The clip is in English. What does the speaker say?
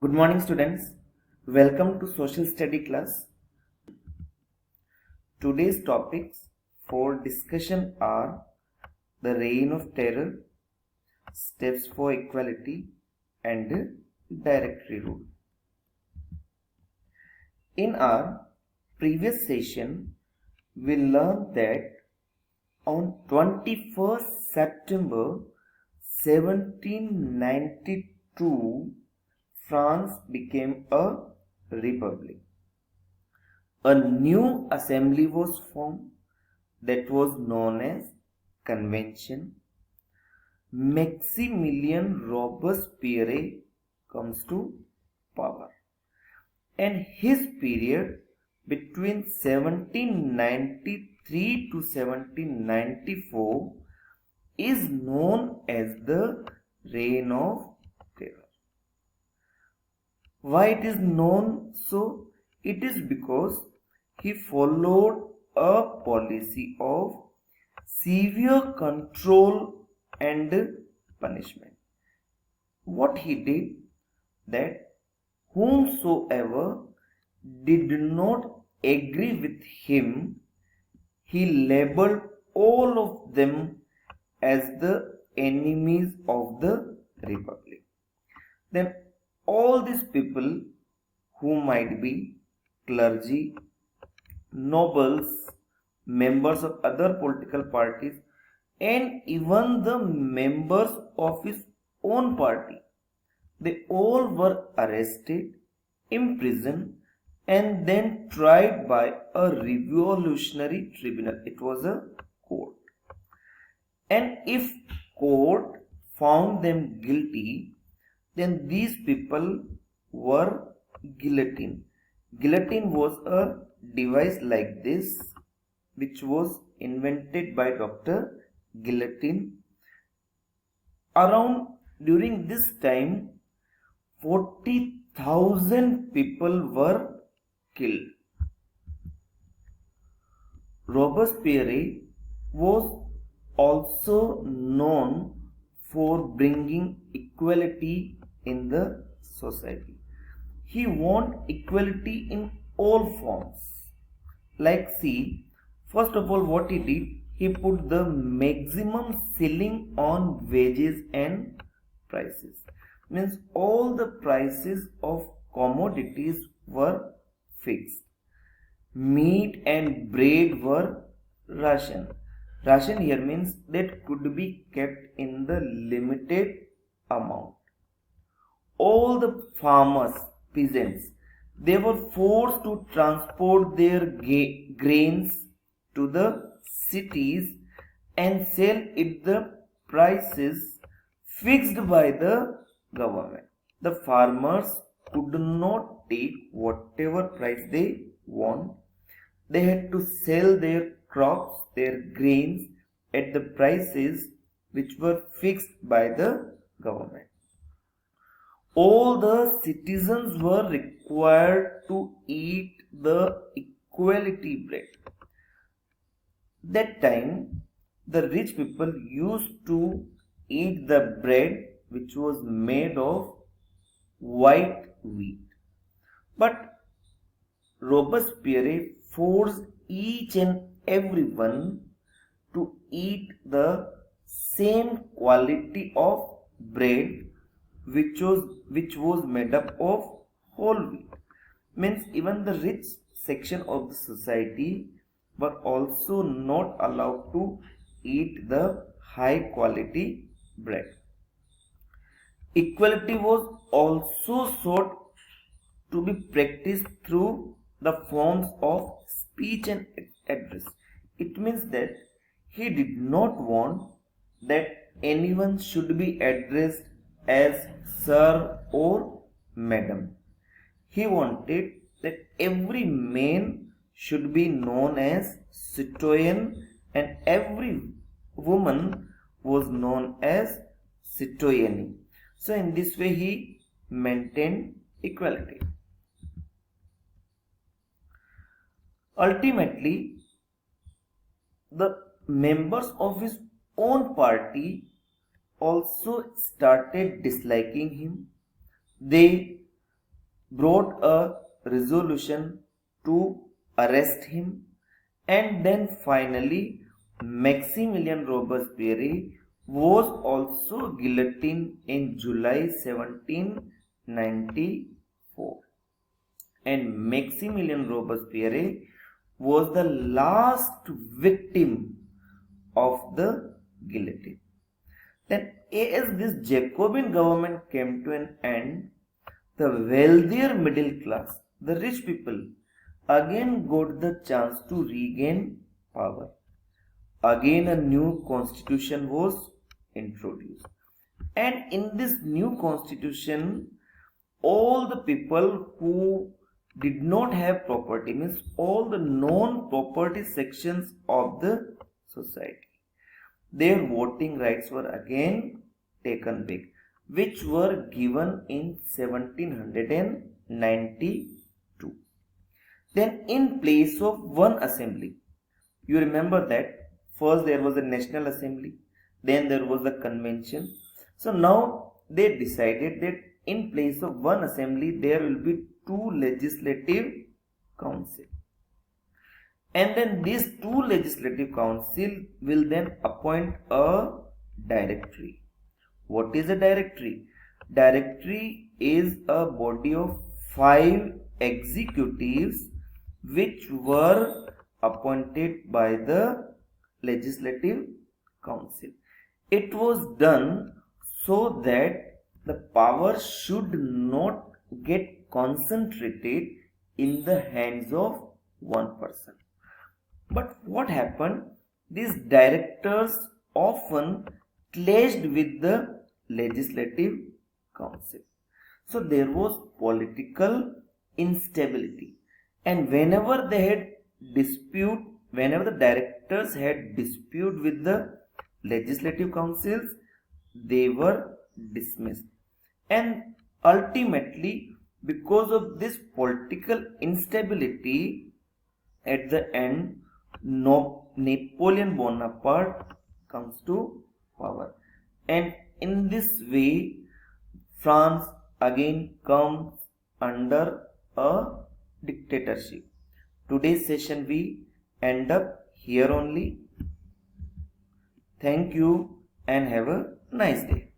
Good morning, students. Welcome to social study class. Today's topics for discussion are the reign of terror, steps for equality, and directory rule. In our previous session, we learned that on 21st September 1792, France became a republic. A new assembly was formed that was known as Convention. Maximilien Robespierre comes to power, and his period between 1793 to 1794 is known as the Reign of Terror. Why it is known so? It is because he followed a policy of severe control and punishment. What he did, that whomsoever did not agree with him, he labeled all of them as the enemies of the republic. Then all these people, who might be clergy, nobles, members of other political parties, and even the members of his own party, they all were arrested, imprisoned, and then tried by a revolutionary tribunal. It was a court. And if court found them guilty, then these people were guillotined. Guillotine was a device like this, which was invented by Dr. Guillotine. Around during this time, 40,000 people were killed. Robespierre was also known for bringing equality in the society. He wanted equality in all forms. Like, see, first of all, what he did, he put the maximum ceiling on wages and prices. Means all the prices of commodities were fixed. Meat and bread were ration. Ration here means that could be kept in the limited amount. All the farmers, peasants, they were forced to transport their grains to the cities and sell at the prices fixed by the government. The farmers could not take whatever price they want. They had to sell their crops, their grains at the prices which were fixed by the government. All the citizens were required to eat the equality bread. That time, the rich people used to eat the bread which was made of white wheat. But Robespierre forced each and everyone to eat the same quality of bread which was made up of whole wheat. Means even the rich section of the society were also not allowed to eat the high quality bread. Equality was also sought to be practiced through the forms of speech and address. It means that he did not want that anyone should be addressed as sir or madam. He wanted that every man should be known as citoyen and every woman was known as citoyenne. So in this way he maintained equality. Ultimately, the members of his own party also started disliking him. They brought a resolution to arrest him, and then finally Maximilian Robespierre was also guillotined in July 1794. And Maximilian Robespierre was the last victim of the guillotine. Then, as this Jacobin government came to an end, the wealthier middle class, the rich people, again got the chance to regain power. Again, a new constitution was introduced. And in this new constitution, all the people who did not have property, means all the non-property sections of the society, their voting rights were again taken back, which were given in 1792. Then, in place of one assembly, you remember that first there was a National Assembly, then there was a convention. So now they decided that in place of one assembly there will be two legislative council, and then these two legislative council will then appoint a directory. What is a directory? Directory is a body of 5 executives which were appointed by the legislative council. It was done so that the power should not get concentrated in the hands of one person. But what happened? These directors often clashed with the legislative council. So there was political instability, and whenever they had dispute, whenever the directors had dispute with the legislative councils, they were dismissed. And ultimately, because of this political instability, at the end, Napoleon Bonaparte comes to power. And in this way, France again comes under a dictatorship. Today's session we end up here only. Thank you and have a nice day.